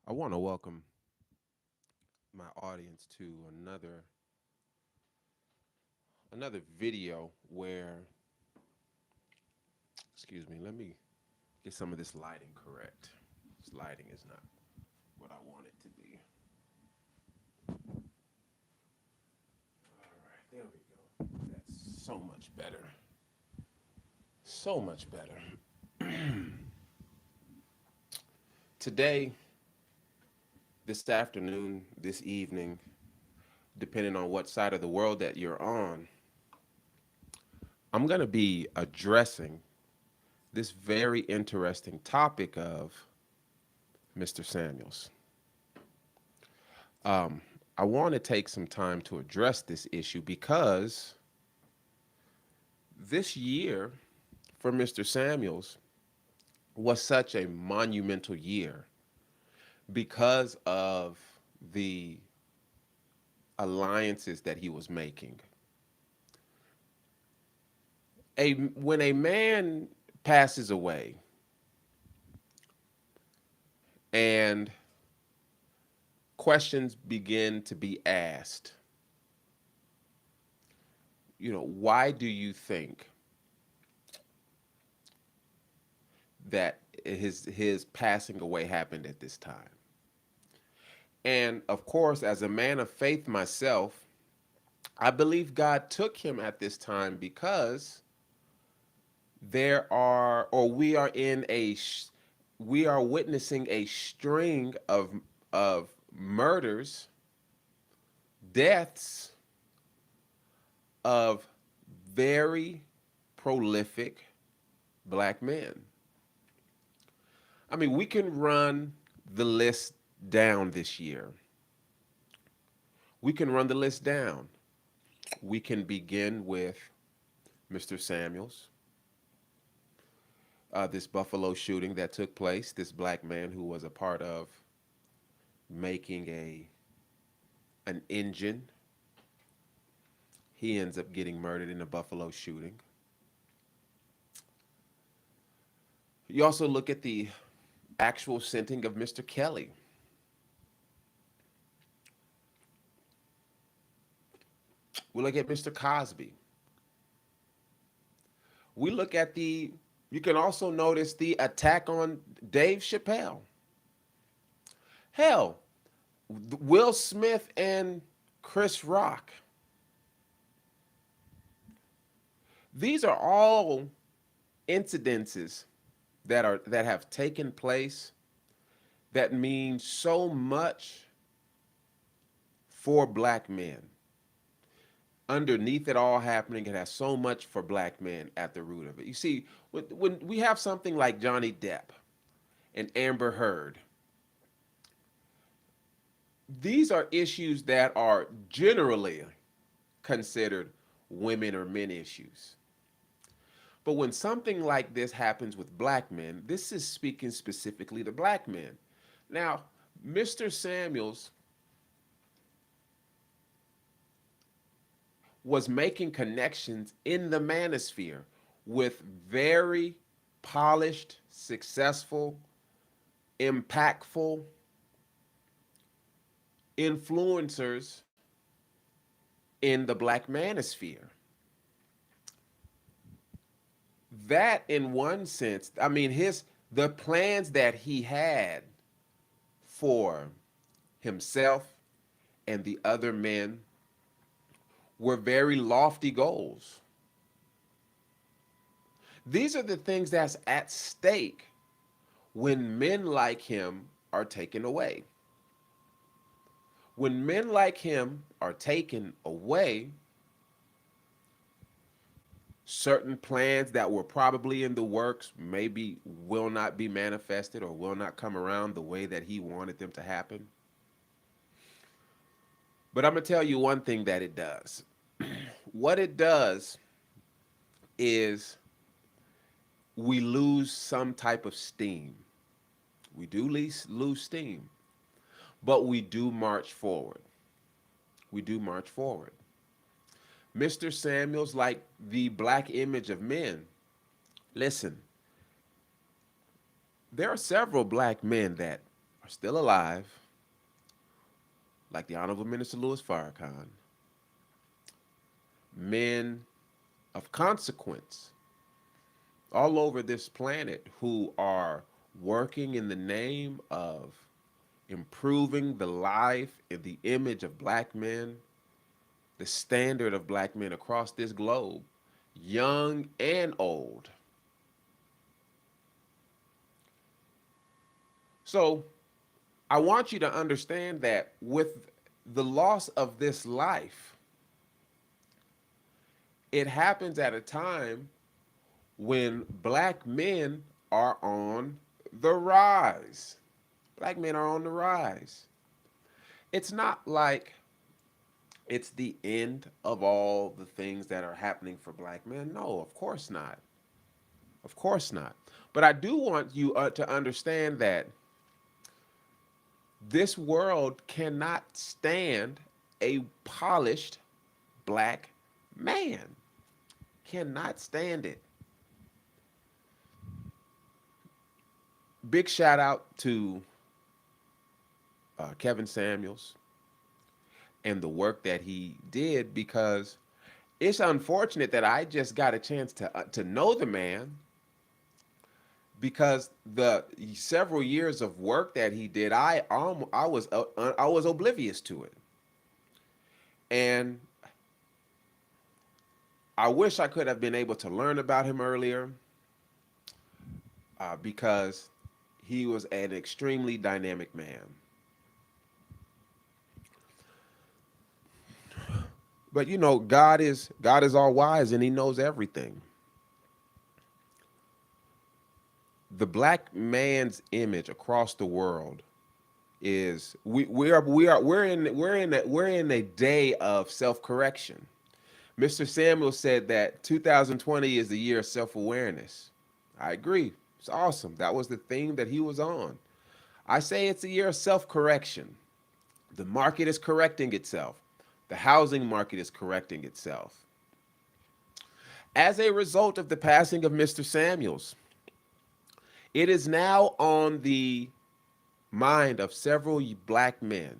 I want to welcome my audience to another video where, excuse me, let me get some of this lighting correct. This lighting is not what I want it to be. All right, there we go. That's so much better. So much better. Today, this afternoon, this evening, depending on what side of the world that you're on, I'm going to be addressing this very interesting topic of Mr. Samuels. Um, I want to take some time to address this issue because this year for Mr. Samuels was such a monumental year because of the alliances that he was making. When a man passes away and questions begin to be asked, why do you think that his passing away happened at this time? And of course, as a man of faith myself, I believe God took him at this time because we are we are witnessing a string of murders, deaths of very prolific black men. I mean, we can run the list down this year. We can run the list down. We can begin with Mr. Samuels, this Buffalo shooting that took place, this black man who was a part of making an engine. He ends up getting murdered in a Buffalo shooting. You also look at the actual sentencing of Mr. Kelly. We look at Mr. Cosby. We look at you can also notice the attack on Dave Chappelle. Hell, Will Smith and Chris Rock. These are all incidences that have taken place that mean so much for black men. Underneath it all happening, it has so much for black men at the root of it. You see, when we have something like Johnny Depp and Amber Heard, these are issues that are generally considered women or men issues. But when something like this happens with black men, this is speaking specifically to black men. Now, Mr. Samuels was making connections in the manosphere with very polished, successful, impactful influencers in the black manosphere. That, in one sense, I mean, the plans that he had for himself and the other men were very lofty goals. These are the things that's at stake when men like him are taken away. When men like him are taken away, certain plans that were probably in the works maybe will not be manifested or will not come around the way that he wanted them to happen. But I'm going to tell you one thing that it does. What it does is we lose some type of steam. We do lose steam, but we do march forward. We do march forward. Mr. Samuels, like the black image of men, listen, there are several black men that are still alive, like the Honorable Minister Louis Farrakhan, men of consequence all over this planet who are working in the name of improving the life and the image of black men, the standard of black men across this globe, young and old. So I want you to understand that with the loss of this life, it happens at a time when black men are on the rise. Black men are on the rise. It's not like it's the end of all the things that are happening for black men. No, of course not. Of course not. But I do want you to understand that this world cannot stand a polished black man. Cannot stand it. Big shout out to Kevin Samuels and the work that he did, because it's unfortunate that I just got a chance to know the man, because the several years of work that he did, I was oblivious to it, and I wish I could have been able to learn about him earlier, because he was an extremely dynamic man. But you know, God is all wise and he knows everything. The black man's image across the world is we're in a day of self-correction. Mr. Samuel said that 2020 is the year of self-awareness. I agree. It's awesome. That was the theme that he was on. I say it's a year of self-correction. The market is correcting itself. The housing market is correcting itself. As a result of the passing of Mr. Samuels, it is now on the mind of several black men,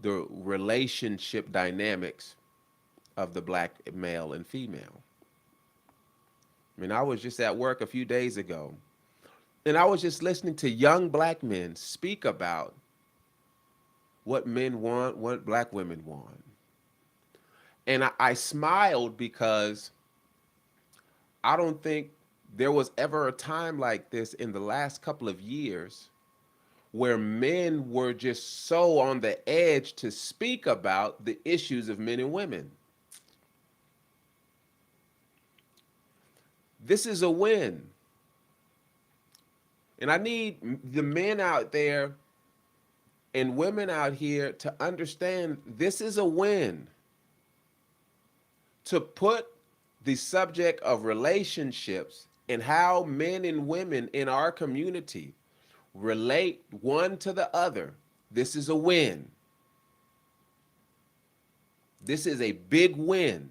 the relationship dynamics of the black male and female. I mean, I was just at work a few days ago, and I was just listening to young black men speak about what men want, what black women want. And I smiled because I don't think there was ever a time like this in the last couple of years where men were just so on the edge to speak about the issues of men and women. This is a win. And I need the men out there and women out here to understand this is a win. To put the subject of relationships and how men and women in our community relate one to the other, this is a win. This is a big win.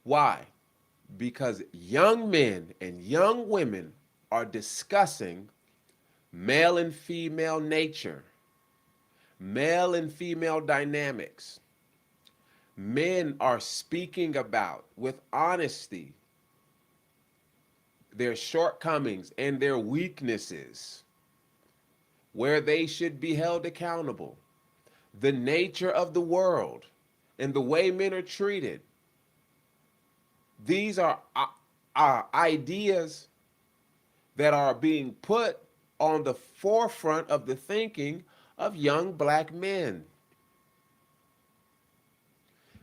Why? Because young men and young women are discussing male and female nature, male and female dynamics. Men are speaking about, with honesty, their shortcomings and their weaknesses, where they should be held accountable, the nature of the world, and the way men are treated. These are ideas that are being put on the forefront of the thinking of young black men.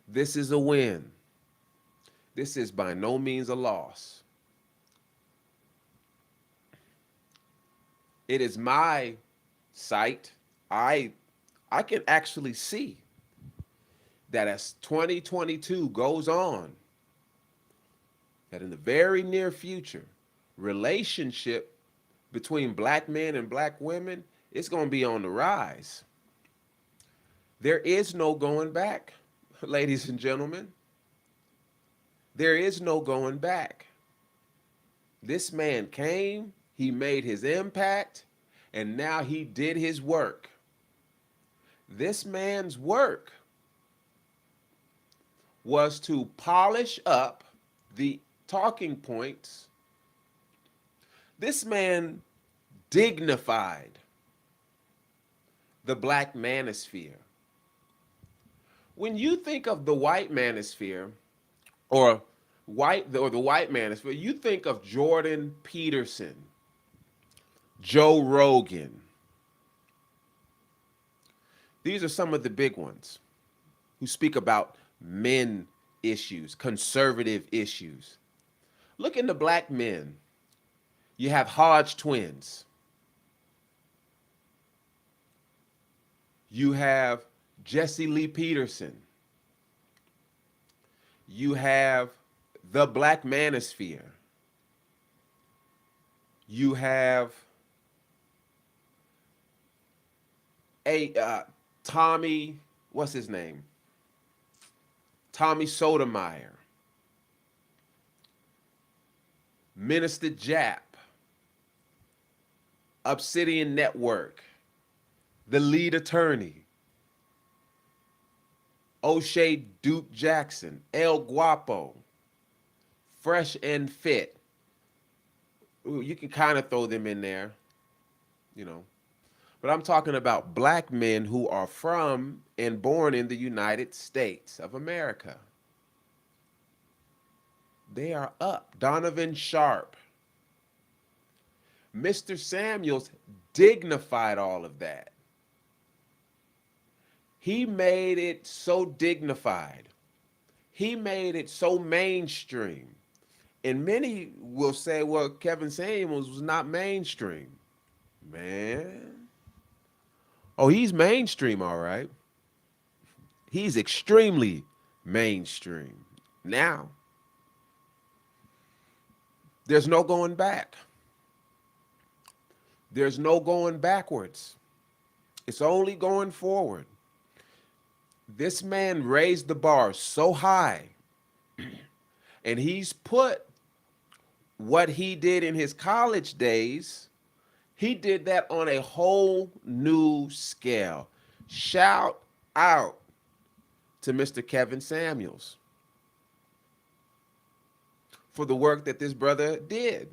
This is a win. This is by no means a loss. It is my sight. I can actually see that as 2022 goes on, that in the very near future, relationship between black men and black women is going to be on the rise. There is no going back, ladies and gentlemen. There is no going back. This man came He made his impact, and now he did his work. This man's work was to polish up the talking points. This man dignified the black manosphere. When you think of the white manosphere or the white manosphere, you think of Jordan Peterson, Joe Rogan. These are some of the big ones who speak about men issues, conservative issues. Look into black men. You have Hodge twins. You have Jesse Lee Peterson. You have the Black Manosphere. You have Tommy, what's his name? Tommy Sotomayor. Minister Jap. Obsidian Network. The lead attorney. O'Shea Duke Jackson, El Guapo, Fresh and Fit. Ooh, you can kind of throw them in there, you know. But I'm talking about black men who are from and born in the United States of America. They are up. Donovan Sharp. Mr. Samuels dignified all of that. He made it so dignified. He made it so mainstream. And many will say, well, Kevin Samuels was not mainstream. Man. Oh, he's mainstream, all right. He's extremely mainstream. Now, there's no going back. There's no going backwards. It's only going forward. This man raised the bar so high, and he's put what he did in his college days, he did that on a whole new scale. Shout out to Mr. Kevin Samuels for the work that this brother did.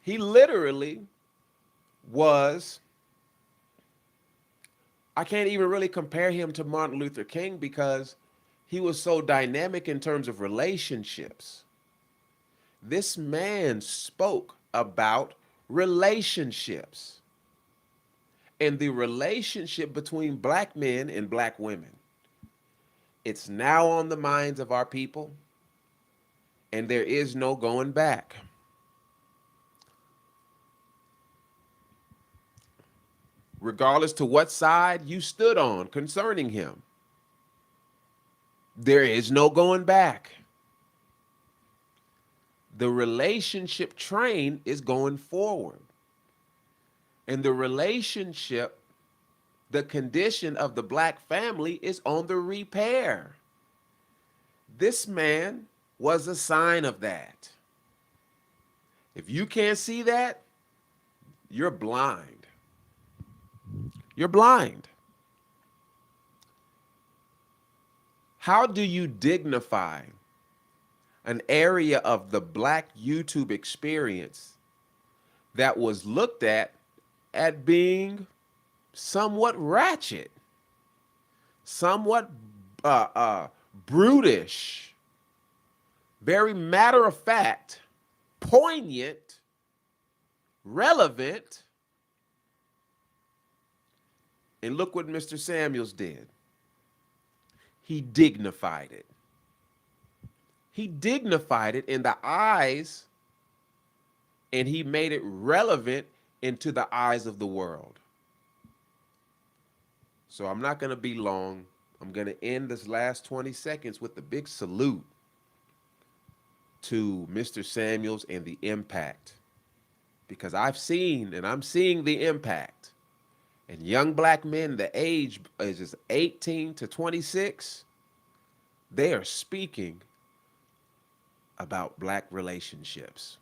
He literally was, I can't even really compare him to Martin Luther King because he was so dynamic in terms of relationships. This man spoke about relationships and the relationship between black men and black women. It's now on the minds of our people, and there is no going back. Regardless to what side you stood on concerning him, there is no going back. The relationship train is going forward. And the relationship, the condition of the black family is on the repair. This man was a sign of that. If you can't see that, you're blind. You're blind. How do you dignify an area of the black YouTube experience that was looked at being somewhat ratchet, somewhat brutish, very matter of fact, poignant, relevant? And look what Mr. Samuels did. He dignified it. He dignified it in the eyes, and he made it relevant into the eyes of the world. So I'm not going to be long. I'm going to end this last 20 seconds with a big salute to Mr. Samuels and the impact, because I've seen and I'm seeing the impact. And young black men, the age is just 18 to 26, they are speaking about black relationships.